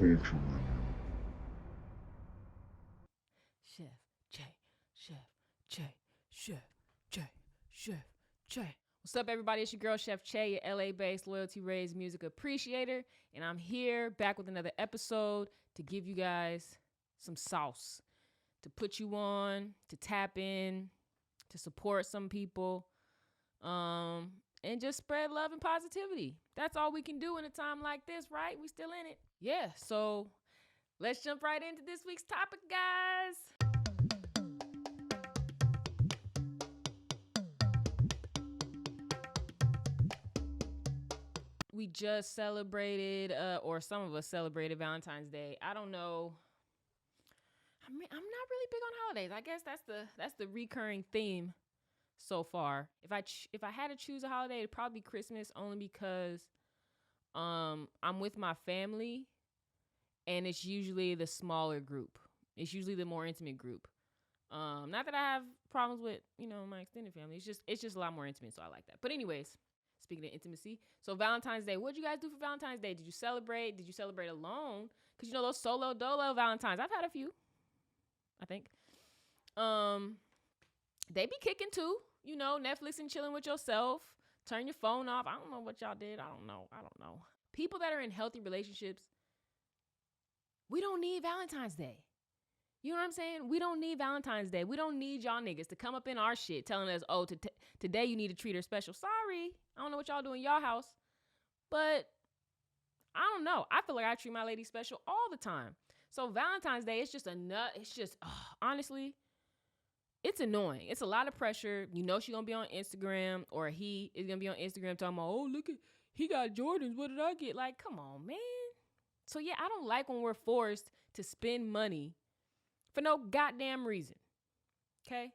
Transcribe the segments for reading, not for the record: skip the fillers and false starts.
culture. Chef J, Chef J, Chef J, Chef J. What's up, everybody? It's your girl, Chef Che, your LA-based loyalty-raised music appreciator, and I'm here back with another episode to give you guys some sauce, to put you on, to tap in, to support some people, and just spread love and positivity. That's all we can do in a time like this, right? We still in it. Yeah, so let's jump right into this week's topic, guys. We just celebrated, or some of us celebrated Valentine's Day. I don't know. I'm not really big on holidays. I guess that's the recurring theme so far. If I had to choose a holiday, it'd probably be Christmas, only because I'm with my family, and it's usually the smaller group. It's usually the more intimate group. Not that I have problems with, my extended family. It's just a lot more intimate, so I like that. But anyways, speaking of intimacy, so Valentine's Day, what did you guys do for Valentine's Day? Did you celebrate? Did you celebrate alone? Because those solo dolo Valentines, I've had a few, I think. They be kicking too, Netflix and chilling with yourself. Turn your phone off. I don't know what y'all did. I don't know. People that are in healthy relationships, we don't need Valentine's Day. You know what I'm saying? We don't need Valentine's Day. We don't need y'all niggas to come up in our shit telling us, oh, today you need to treat her special. Sorry. I don't know what y'all do in y'all house. But I don't know. I feel like I treat my lady special all the time. So Valentine's Day, it's just a nut. It's just, honestly, it's annoying. It's a lot of pressure. She's going to be on Instagram, or he is going to be on Instagram talking about, oh, look, he got Jordans. What did I get? Like, come on, man. So, yeah, I don't like when we're forced to spend money for no goddamn reason. Okay?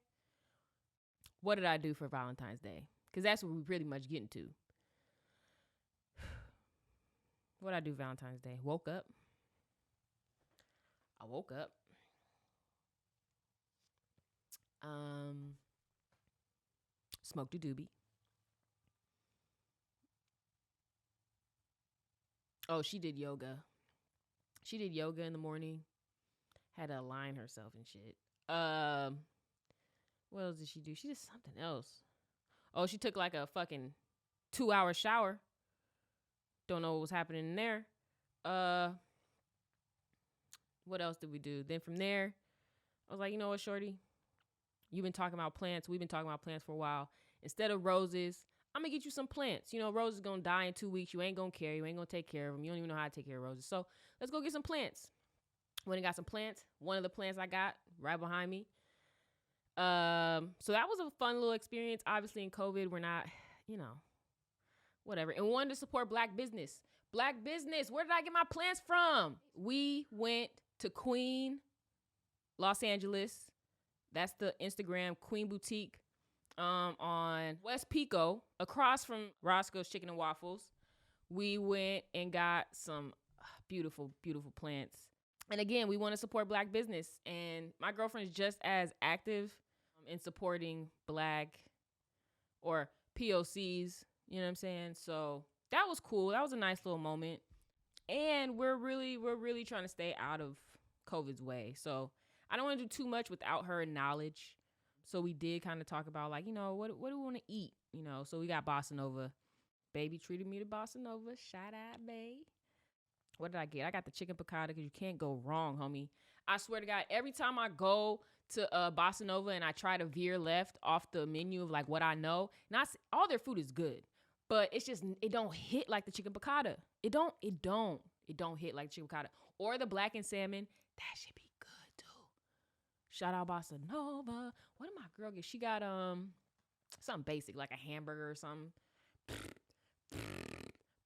What did I do for Valentine's Day? Because that's what we're pretty much getting to. What did I do Valentine's Day? Woke up. I woke up. Smoked a doobie. Oh, she did yoga. She did yoga in the morning. Had to align herself and shit. What else did she do? She did something else. Oh, she took like a fucking 2-hour shower. Don't know what was happening in there. What else did we do? Then from there, I was like, you know what, shorty? You've been talking about plants. We've been talking about plants for a while. Instead of roses, I'm going to get you some plants. Roses going to die in 2 weeks. You ain't going to care. You ain't going to take care of them. You don't even know how to take care of roses. So let's go get some plants. Went and got some plants. One of the plants I got right behind me. So that was a fun little experience. Obviously in COVID, we're not, whatever. And wanted to support Black business. Black business. Where did I get my plants from? We went to Queen, Los Angeles. That's the Instagram Queen Boutique on West Pico, across from Roscoe's Chicken and Waffles. We went and got some beautiful, beautiful plants. And again, we want to support Black business. And my girlfriend is just as active in supporting Black or POCs, you know what I'm saying? So that was cool. That was a nice little moment. And we're really trying to stay out of COVID's way. So I don't want to do too much without her knowledge. So we did kind of talk about, like, what do we want to eat? So we got Bossa Nova. Baby treated me to Bossa Nova. Shout out, babe. What did I get? I got the chicken piccata, because you can't go wrong, homie. I swear to God, every time I go to Bossa Nova and I try to veer left off the menu of like what I know, all their food is good, but it's just, it don't hit like the chicken piccata. It don't hit like chicken piccata or the blackened salmon. That should be good too. Shout out Bossa Nova. What did my girl get? She got something basic like a hamburger or something.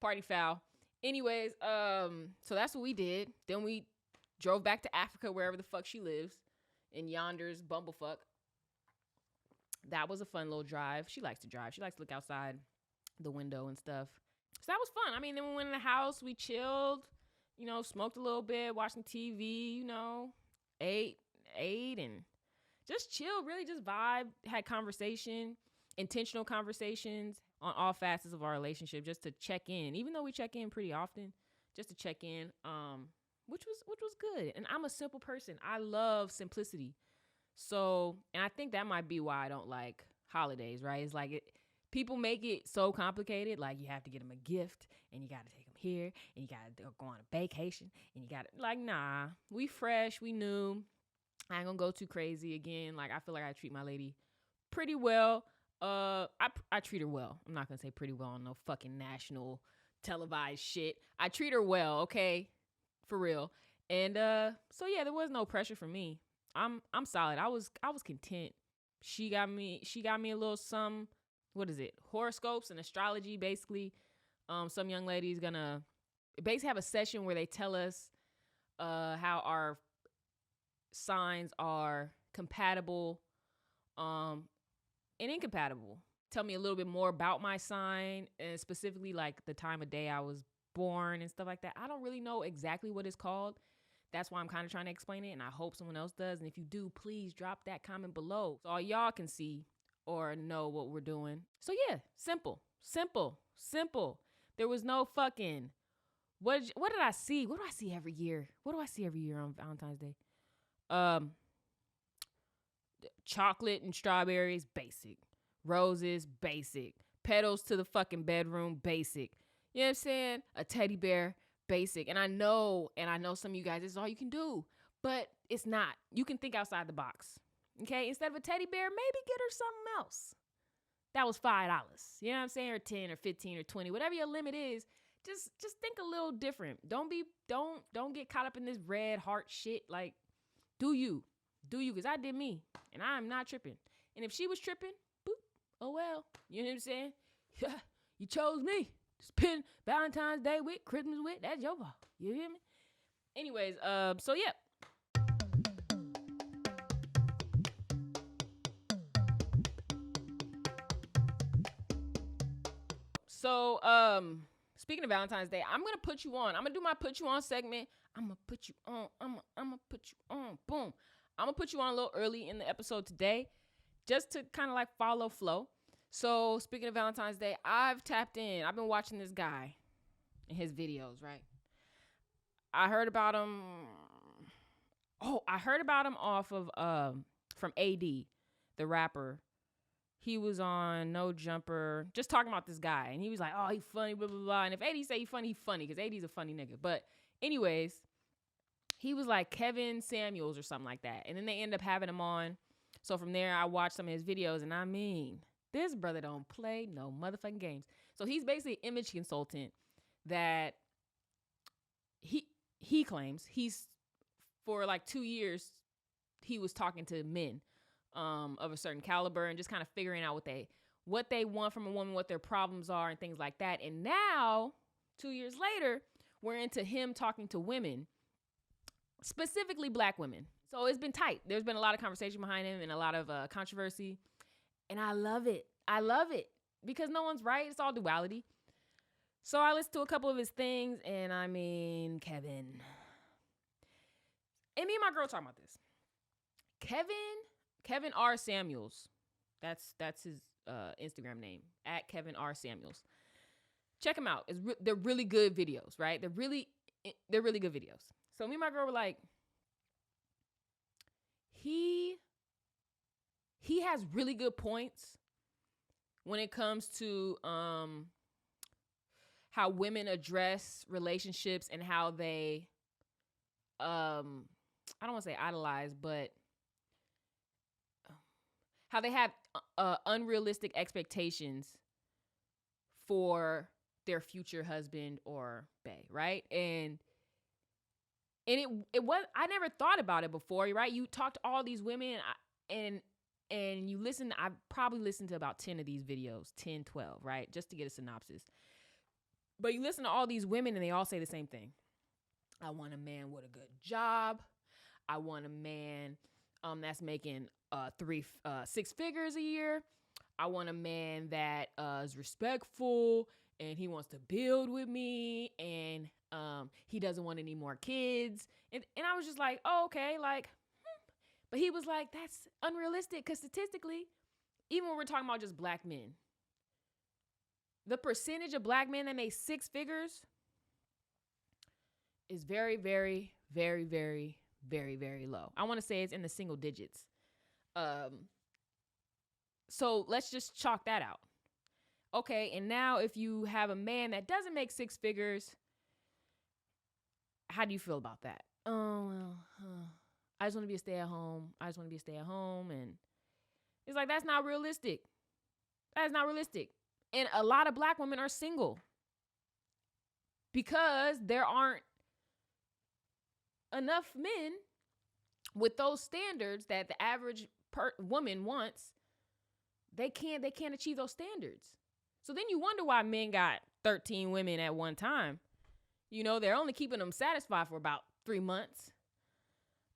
Party foul. Anyways, so that's what we did. Then we drove back to Africa, wherever the fuck she lives, in yonder's bumblefuck. That was a fun little drive. She likes to drive. She likes to look outside the window and stuff. So that was fun. I mean, then we went in the house, we chilled, smoked a little bit, watched some TV, ate and just chilled, really just vibe, had conversation, intentional conversations on all facets of our relationship, just to check in. Even though we check in pretty often, just to check in. which was good. And I'm a simple person. I love simplicity. So, and I think that might be why I don't like holidays, right? It's like people make it so complicated. Like you have to get them a gift and you got to take them here and you got to go on a vacation and you got to, like, nah, we fresh, we new. I ain't gonna go too crazy again. Like, I feel like I treat my lady pretty well. I treat her well. I'm not gonna say pretty well on no fucking national televised shit. I treat her well, okay? For real. And so yeah, there was no pressure for me. I'm solid. I was content. She got me a little some, what is it? Horoscopes and astrology, basically. Some young lady's gonna basically have a session where they tell us how our signs are compatible and incompatible. Tell me a little bit more about my sign, and specifically like the time of day I was born and stuff like that. I don't really know exactly what it's called. That's why I'm kind of trying to explain it, and I hope someone else does. And if you do, please drop that comment below so all y'all can see or know what we're doing. So yeah, simple. There was no fucking, what did I see? What do I see every year? What do I see every year on Valentine's Day? Chocolate and strawberries, basic. Roses, basic. Petals to the fucking bedroom, basic. You know what I'm saying? A teddy bear, basic. And I know some of you guys, this is all you can do. But it's not. You can think outside the box. Okay? Instead of a teddy bear, maybe get her something else. That was $5. You know what I'm saying? Or 10 or 15 or 20. Whatever your limit is, just think a little different. Don't get caught up in this red heart shit. Like, do you, because I did me, and I'm not tripping. And if she was tripping, boop, oh well. You know what I'm saying? Yeah, you chose me to spend Valentine's Day with, Christmas with. That's your fault. You hear me? Anyways, so yeah. So, speaking of Valentine's Day, I'm gonna put you on. I'm gonna do my put you on segment. I'm gonna put you on. I'm gonna put you on. Boom. I'm gonna put you on a little early in the episode today, just to kind of like follow flow. So speaking of Valentine's Day, I've tapped in. I've been watching this guy and his videos, right? I heard about him. Oh, I heard about him off of from AD, the rapper. He was on No Jumper, just talking about this guy, and he was like, "Oh, he funny, blah blah blah." And if AD say he funny because AD's a funny nigga. But anyways, he was like Kevin Samuels or something like that, and then they end up having him on. So from there, I watched some of his videos, and I mean, this brother don't play no motherfucking games. So he's basically an image consultant that he claims he's, for like 2 years, he was talking to men of a certain caliber and just kind of figuring out what they want from a woman, what their problems are and things like that. And now, 2 years later, we're into him talking to women, specifically black women. So it's been tight. There's been a lot of conversation behind him and a lot of controversy. And I love it. Because no one's right. It's all duality. So I listened to a couple of his things, and I mean, Kevin. And me and my girl talking about this. Kevin R. Samuels. That's his Instagram name, at Kevin R. Samuels. Check him out. They're really good videos, right? They're really good videos. So me and my girl were like, he has really good points when it comes to how women address relationships and how they I don't want to say idolize, but how they have unrealistic expectations for their future husband or bae, right? And it was, I never thought about it before, right? You talk to all these women and you listen, I probably listened to about 10 of these videos, 10, 12, right? Just to get a synopsis. But you listen to all these women and they all say the same thing. I want a man with a good job. I want a man that's making 6 figures a year. I want a man that is respectful and he wants to build with me, and he doesn't want any more kids. And I was just like, oh, okay, like, But he was like, that's unrealistic, because statistically, even when we're talking about just black men, the percentage of black men that make 6 figures is very, very, Very, very, very, very low. I want to say it's in the single digits. So let's just chalk that out. Okay, and now if you have a man that doesn't make six figures, how do you feel about that? Oh, well, I just want to be a stay-at-home. And it's like, that's not realistic. That's not realistic. And a lot of black women are single because there aren't enough men with those standards that the average woman wants. They can't achieve those standards. So then you wonder why men got 13 women at one time. You know, they're only keeping them satisfied for about 3 months.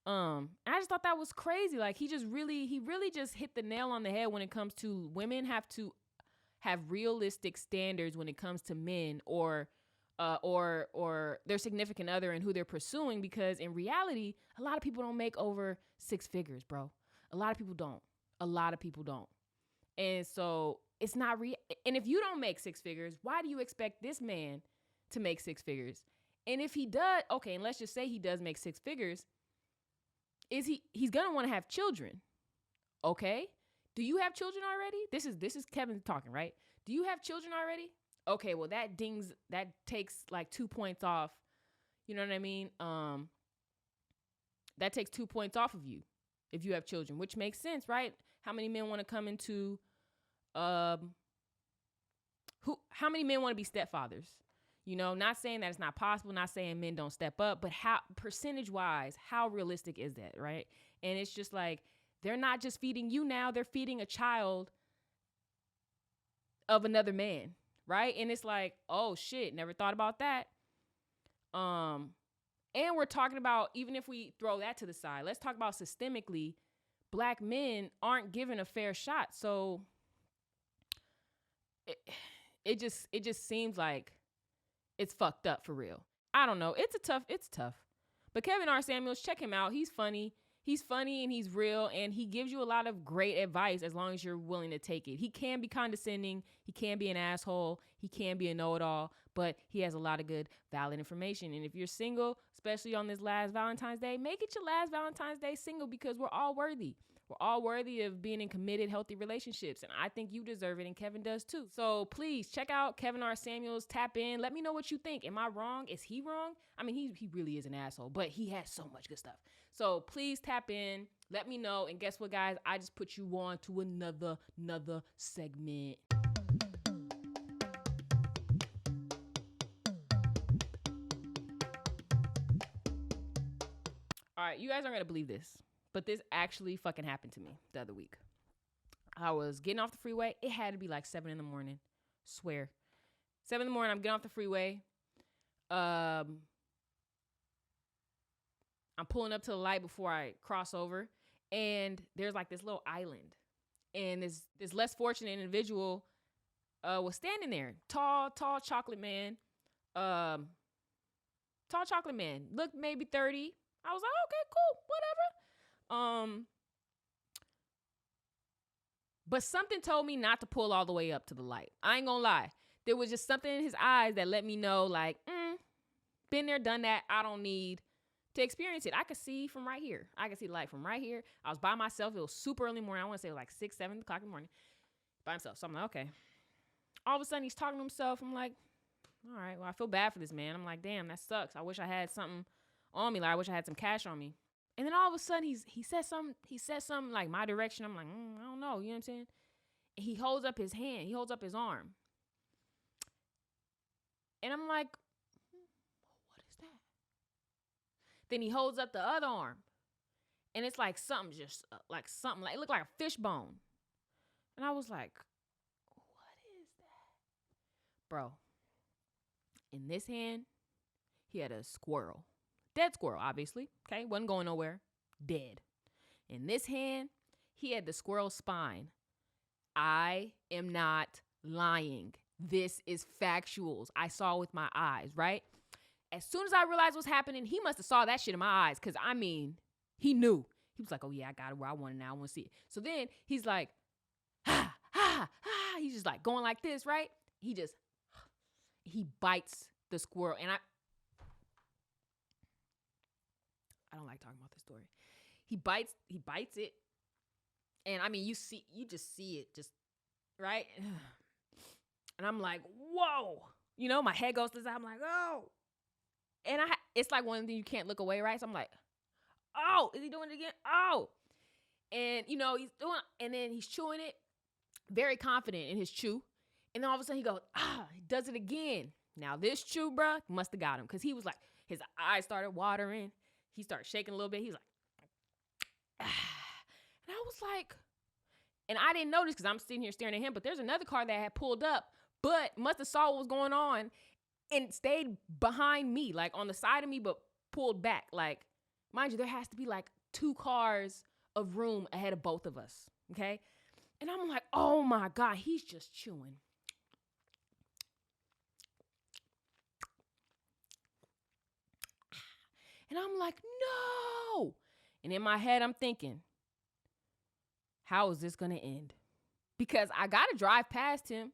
I just thought that was crazy. Like, he really just hit the nail on the head when it comes to women have to have realistic standards when it comes to men or their significant other and who they're pursuing, because in reality, a lot of people don't make over six figures, bro. A lot of people don't. And so it's not and if you don't make six figures, why do you expect this man to make six figures? And if he does, okay, and let's just say he does make six figures, he's going to want to have children. Okay? Do you have children already? This is Kevin talking, right? Do you have children already? Okay, well that takes like 2 points off. You know what I mean? That takes 2 points off of you if you have children, which makes sense, right? How many men want to come into how many men want to be stepfathers? You know, not saying that it's not possible, not saying men don't step up, but how percentage-wise, how realistic is that, right? And it's just like, they're not just feeding you now, they're feeding a child of another man, right? And it's like, oh shit, never thought about that. And we're talking about, even if we throw that to the side, let's talk about systemically, black men aren't given a fair shot. So it just seems like it's fucked up for real. I don't know. It's tough. But Kevin R. Samuels, check him out. He's funny and he's real, and he gives you a lot of great advice as long as you're willing to take it. He can be condescending. He can be an asshole. He can be a know-it-all, but he has a lot of good, valid information. And if you're single, especially on this last Valentine's Day, make it your last Valentine's Day single, because we're all worthy. We're all worthy of being in committed, healthy relationships. And I think you deserve it, and Kevin does too. So please check out Kevin R. Samuels. Tap in. Let me know what you think. Am I wrong? Is he wrong? I mean, he really is an asshole, but he has so much good stuff. So please tap in. Let me know. And guess what, guys? I just put you on to another segment. All right, you guys aren't going to believe this, but this actually fucking happened to me the other week. I was getting off the freeway. It had to be like 7 a.m. Swear. 7 a.m. I'm getting off the freeway. I'm pulling up to the light before I cross over. And there's like this little island. And this less fortunate individual was standing there. Tall chocolate man. Tall chocolate man. Looked maybe 30. I was like, okay, cool, whatever. But something told me not to pull all the way up to the light. I ain't gonna lie. There was just something in his eyes that let me know, like, been there, done that. I don't need to experience it. I could see from right here. I could see the light from right here. I was by myself. It was super early morning. I want to say like 6, 7 o'clock in the morning. By himself. So I'm like, okay. All of a sudden, he's talking to himself. I'm like, all right, well, I feel bad for this man. I'm like, damn, that sucks. I wish I had something on me. Like, I wish I had some cash on me. And then all of a sudden, he said something like my direction. I'm like, I don't know. You know what I'm saying? And he holds up his hand. He holds up his arm. And I'm like, what is that? Then he holds up the other arm. And it's like something it looked like a fish bone. And I was like, what is that? Bro, in this hand, he had a squirrel. Dead squirrel, obviously. Okay, wasn't going nowhere. Dead. In this hand, he had the squirrel's spine. I am not lying. This is factuals. I saw with my eyes, right? As soon as I realized what's happening, he must have saw that shit in my eyes, because, I mean, he knew. He was like, oh, yeah, I got it where I want it now. I want to see it. So then he's like, ha, ha, ha. He's just like going like this, right? He bites the squirrel. And I don't like talking about this story. He bites it. And I mean, you just see it just, right? And I'm like, whoa. You know, my head goes to the side. I'm like, oh. And it's like one thing you can't look away, right? So I'm like, oh, is he doing it again? Oh. And, you know, he's doing, and then he's chewing it, very confident in his chew. And then all of a sudden he goes, he does it again. Now this chew, bruh, must have got him. Because he was like, his eyes started watering. He started shaking a little bit. He was like, And I was like, and I didn't notice because I'm sitting here staring at him, but there's another car that had pulled up, but must have saw what was going on and stayed behind me, like on the side of me, but pulled back. Like, mind you, there has to be like 2 cars of room ahead of both of us, okay? And I'm like, oh my God, he's just chewing. And I'm like, no. And in my head, I'm thinking, how is this going to end? Because I got to drive past him.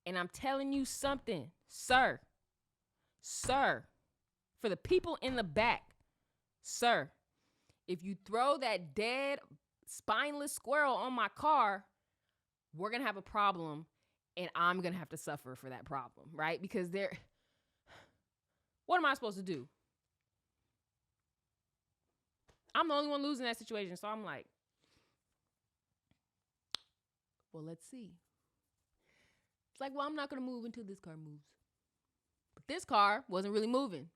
And I'm telling you something, sir, for the people in the back, sir, if you throw that dead, spineless squirrel on my car, we're going to have a problem. And I'm going to have to suffer for that problem, right? Because what am I supposed to do? I'm the only one losing that situation. So I'm like, well, let's see. It's like, well, I'm not going to move until this car moves. But this car wasn't really moving.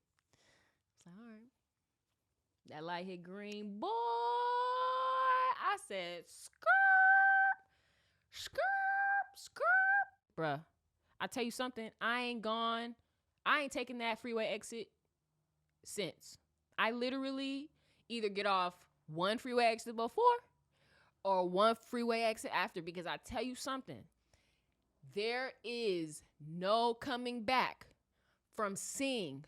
It's like, all right. That light hit green. Boy, I said, skirt, skirt, skirt. Bruh, I tell you something. I ain't taking that freeway exit since. I literally either get off one freeway exit before or one freeway exit after, because I tell you something, there is no coming back from seeing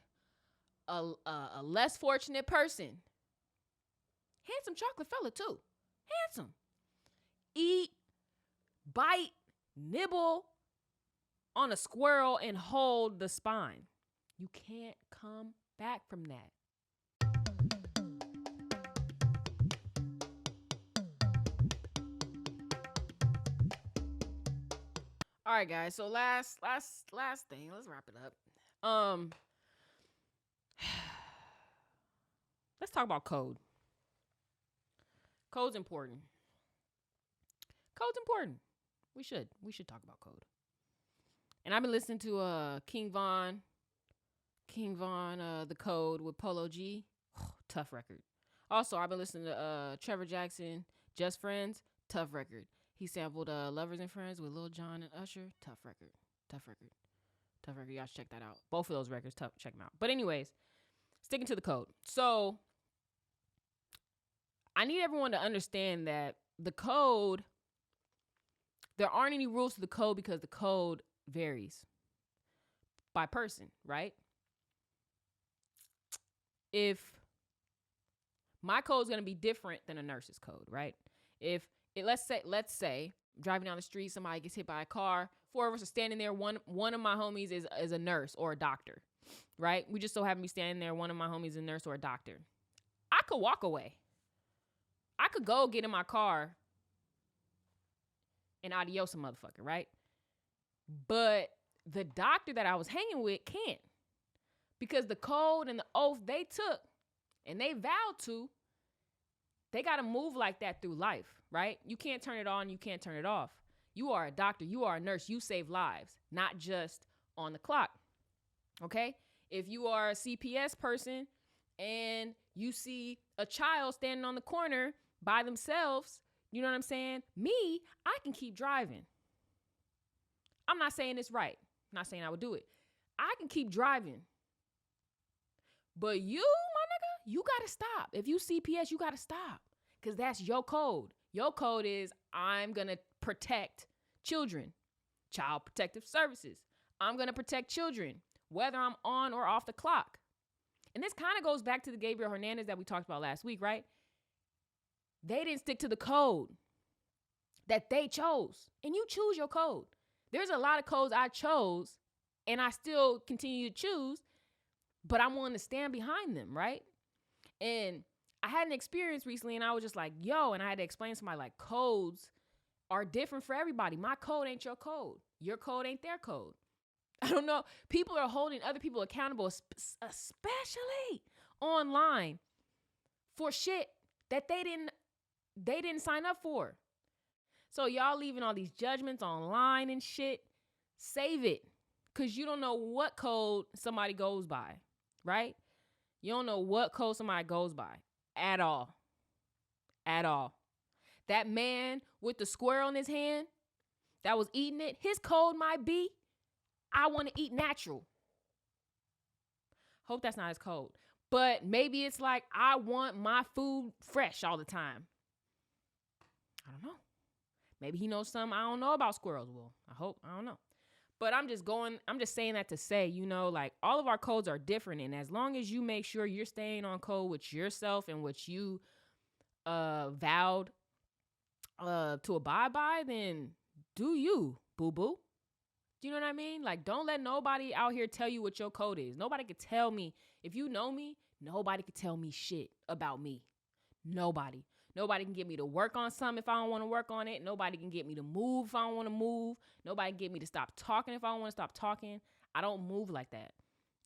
a less fortunate person, handsome chocolate fella too, handsome, eat, bite, nibble on a squirrel and hold the spine. You can't come back from that. All right, guys. So last thing. Let's wrap it up. Let's talk about code. Code's important. Code's important. We should talk about code. And I've been listening to King Von, The Code with Polo G. Tough record. Also, I've been listening to Trevor Jackson, Just Friends. Tough record. He sampled Lovers and Friends with Lil Jon and Usher. Tough record. Y'all should check that out. Both of those records, tough. Check them out. But anyways, sticking to the code. So I need everyone to understand that the code, there aren't any rules to the code because the code varies by person, right? If my code is going to be different than a nurse's code, right? Let's say driving down the street, somebody gets hit by a car. 4 of us are standing there. One of my homies is a nurse or a doctor, right? We just so happen to be standing there. One of my homies is a nurse or a doctor. I could walk away. I could go get in my car and adios a motherfucker, right? But the doctor that I was hanging with can't, because the code and the oath they took and they vowed to, they got to move like that through life, right? You can't turn it on. You can't turn it off. You are a doctor. You are a nurse. You save lives, not just on the clock, okay? If you are a CPS person and you see a child standing on the corner by themselves, you know what I'm saying? Me, I can keep driving. I'm not saying it's right. I'm not saying I would do it. I can keep driving. But you, my nigga, you got to stop. If you CPS, you got to stop, because that's your code. Your code is, I'm going to protect children, Child Protective Services. I'm going to protect children, whether I'm on or off the clock. And this kind of goes back to the Gabriel Hernandez that we talked about last week, right? They didn't stick to the code that they chose. And you choose your code. There's a lot of codes I chose and I still continue to choose, but I'm willing to stand behind them, right? And I had an experience recently and I was just like, yo, and I had to explain to somebody like codes are different for everybody. My code ain't your code. Your code ain't their code. I don't know. People are holding other people accountable, especially online, for shit that they didn't sign up for. So y'all leaving all these judgments online and shit, save it. Because you don't know what code somebody goes by, right? You don't know what code somebody goes by at all. At all. That man with the squirrel in his hand that was eating it, his code might be, I want to eat natural. Hope that's not his code. But maybe it's like, I want my food fresh all the time. I don't know. Maybe he knows something I don't know about squirrels. Well, I don't know. But I'm just saying that to say, you know, like all of our codes are different. And as long as you make sure you're staying on code with yourself and what you vowed to abide by, then do you, boo-boo. Do you know what I mean? Like, don't let nobody out here tell you what your code is. Nobody could tell me. If you know me, nobody could tell me shit about me. Nobody. Nobody can get me to work on something if I don't want to work on it. Nobody can get me to move if I don't want to move. Nobody can get me to stop talking if I don't want to stop talking. I don't move like that.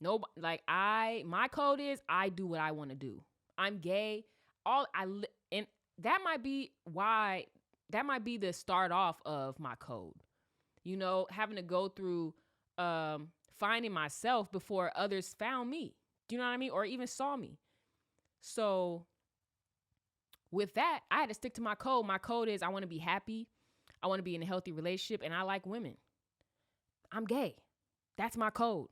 My code is I do what I want to do. I'm gay. And that might be the start off of my code. You know, having to go through finding myself before others found me. Do you know what I mean? Or even saw me. So with that, I had to stick to my code. My code is I want to be happy. I want to be in a healthy relationship, and I like women. I'm gay. That's my code.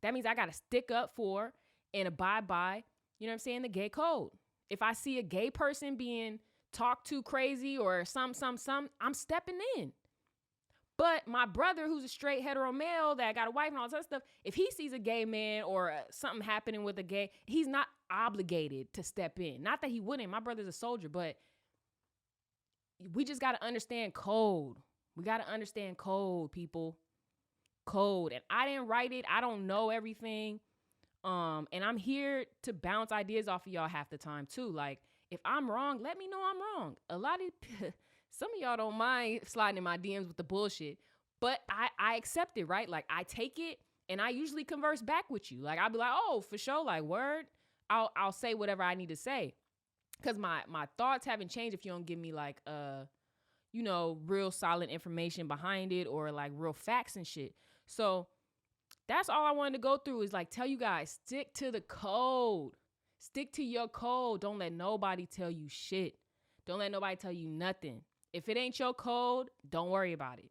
That means I got to stick up for and abide by, you know what I'm saying, the gay code. If I see a gay person being talked to crazy or some, I'm stepping in. But my brother, who's a straight hetero male that got a wife and all this other stuff, if he sees a gay man or something happening with a gay, he's not obligated to step in. Not that he wouldn't. My brother's a soldier, but we just got to understand code. We got to understand code, people. Code. And I didn't write it. I don't know everything. And I'm here to bounce ideas off of y'all half the time too. Like, if I'm wrong, let me know I'm wrong. Some of y'all don't mind sliding in my DMs with the bullshit, but I accept it, right? Like, I take it and I usually converse back with you. Like, I'll be like, oh, for sure, like, word. I'll say whatever I need to say. Because my thoughts haven't changed if you don't give me, like, real solid information behind it or, like, real facts and shit. So that's all I wanted to go through is, like, tell you guys, stick to the code. Stick to your code. Don't let nobody tell you shit. Don't let nobody tell you nothing. If it ain't your code, don't worry about it.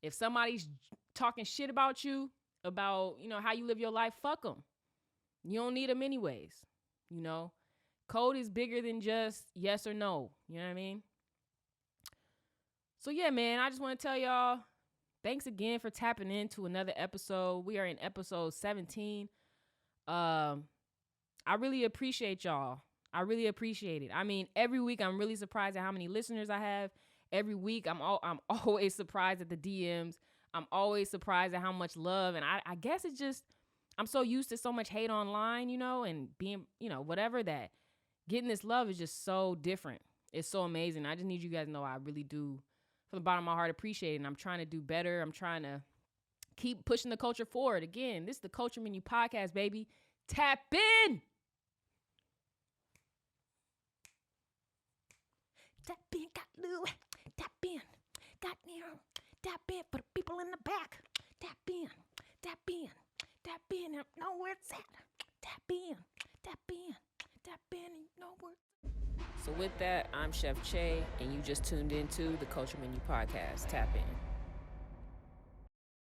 If somebody's talking shit about you, about, how you live your life, fuck them. You don't need them anyways. Code is bigger than just yes or no. You know what I mean? So yeah, man, I just want to tell y'all, thanks again for tapping into another episode. We are in episode 17. I really appreciate y'all. I really appreciate it. I mean, every week I'm really surprised at how many listeners I have. Every week I'm always surprised at the DMs. I'm always surprised at how much love. And I guess it's just, I'm so used to so much hate online, and being, whatever, that getting this love is just so different. It's so amazing. I just need you guys to know I really do, from the bottom of my heart, appreciate it. And I'm trying to do better. I'm trying to keep pushing the culture forward. Again, this is the Culture Menu Podcast, baby. Tap in. Tap in, got Lou. Tap in, got Neil. Tap in for the people in the back. Tap in, tap in, tap in. And know where it's at. Tap in, tap in, tap in, and you know where. So with that, I'm Chef Che, and you just tuned into the Culture Menu Podcast. Tap in.